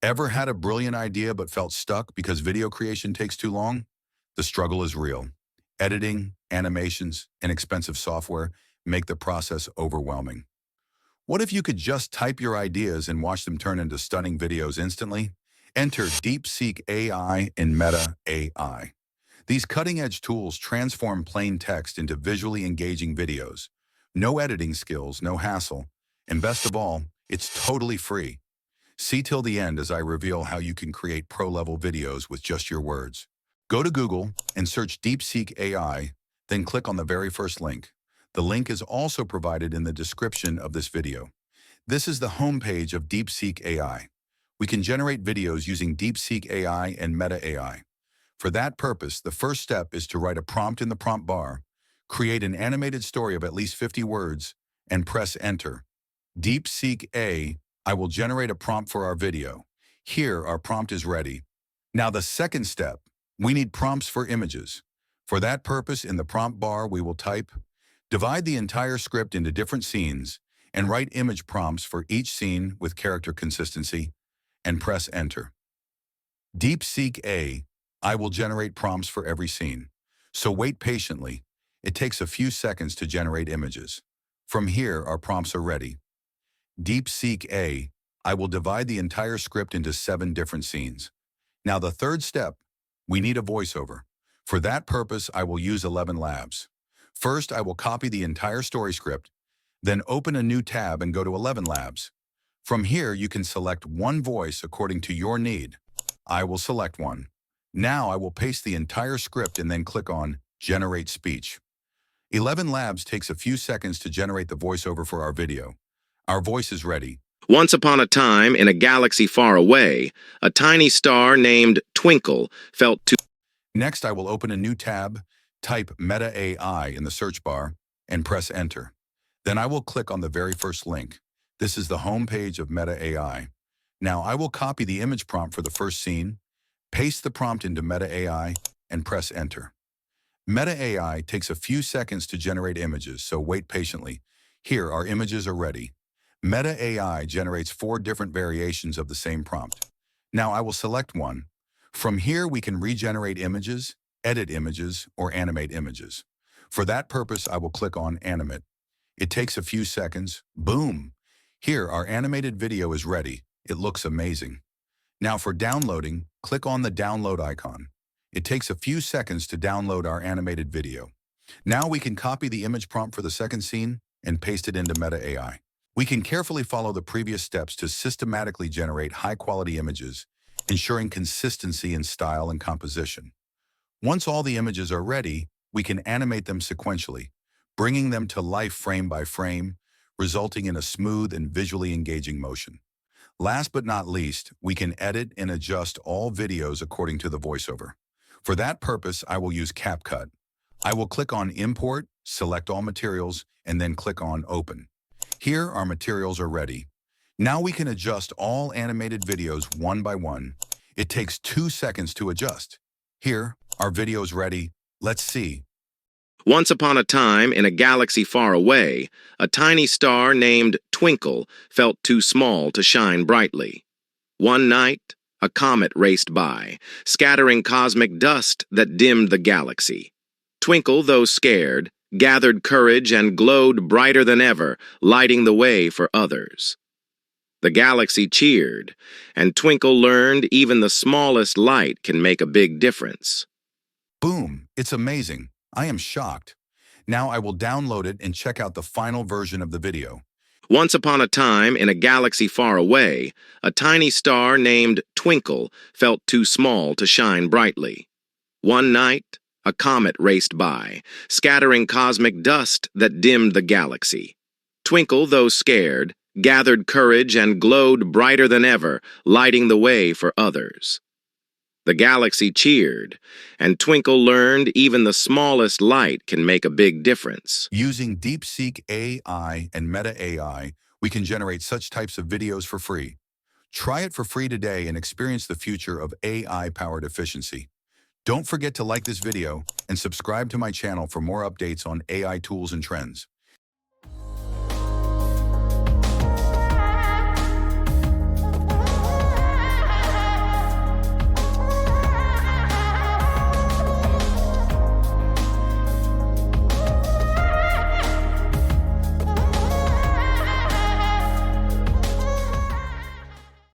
Ever had a brilliant idea but felt stuck because video creation takes too long? The struggle is real. Editing, animations, and expensive software make the process overwhelming. What if you could just type your ideas and watch them turn into stunning videos instantly? Enter DeepSeek AI and Meta AI. These cutting-edge tools transform plain text into visually engaging videos. No editing skills, no hassle, and best of all, it's totally free. See till the end as I reveal how you can create pro-level videos with just your words. Go to Google and search DeepSeek AI, then click on the very first link. The link is also provided in the description of this video. This is the homepage of DeepSeek AI. We can generate videos using DeepSeek AI and Meta AI. For that purpose, the first step is to write a prompt in the prompt bar, create an animated story of at least 50 words, and press enter. DeepSeek AI, I will generate a prompt for our video. Here, our prompt is ready. Now the second step, we need prompts for images. For that purpose, in the prompt bar, we will type, divide the entire script into different scenes, and write image prompts for each scene with character consistency, and press enter. DeepSeek AI, I will generate prompts for every scene. So wait patiently. It takes a few seconds to generate images. From here, our prompts are ready. DeepSeek AI, I will divide the entire script into 7 different scenes. Now the third step, we need a voiceover. For that purpose, I will use 11 Labs. First, I will copy the entire story script, then open a new tab and go to 11 Labs. From here, you can select one voice according to your need. I will select one. Now I will paste the entire script and then click on Generate Speech. 11 Labs takes a few seconds to generate the voiceover for our video. Our voice is ready. Once upon a time, in a galaxy far away, a tiny star named Twinkle felt too... Next, I will open a new tab, type Meta AI in the search bar, and press enter. Then I will click on the very first link. This is the home page of Meta AI. Now I will copy the image prompt for the first scene, paste the prompt into Meta AI, and press enter. Meta AI takes a few seconds to generate images, so wait patiently. Here, our images are ready. Meta AI generates 4 different variations of the same prompt. Now I will select one. From here, we can regenerate images, edit images, or animate images. For that purpose, I will click on Animate. It takes a few seconds. Boom! Here, our animated video is ready. It looks amazing. Now for downloading, click on the download icon. It takes a few seconds to download our animated video. Now we can copy the image prompt for the second scene and paste it into Meta AI. We can carefully follow the previous steps to systematically generate high-quality images, ensuring consistency in style and composition. Once all the images are ready, we can animate them sequentially, bringing them to life frame by frame, resulting in a smooth and visually engaging motion. Last but not least, we can edit and adjust all videos according to the voiceover. For that purpose, I will use CapCut. I will click on Import, select all materials, and then click on Open. Here, our materials are ready. Now we can adjust all animated videos one by one. It takes 2 seconds to adjust. Here, our video is ready. Let's see. Once upon a time, in a galaxy far away, a tiny star named Twinkle felt too small to shine brightly. One night, a comet raced by, scattering cosmic dust that dimmed the galaxy. Twinkle, though scared, gathered courage and glowed brighter than ever, lighting the way for others. The galaxy cheered, and Twinkle learned even the smallest light can make a big difference. Boom! It's amazing. I am shocked. Now I will download it and check out the final version of the video. Once upon a time, in a galaxy far away, a tiny star named Twinkle felt too small to shine brightly. One night, a comet raced by, scattering cosmic dust that dimmed the galaxy. Twinkle, though scared, gathered courage and glowed brighter than ever, lighting the way for others. The galaxy cheered, and Twinkle learned even the smallest light can make a big difference. Using DeepSeek AI and Meta AI, we can generate such types of videos for free. Try it for free today and experience the future of AI-powered efficiency. Don't forget to like this video and subscribe to my channel for more updates on AI tools and trends.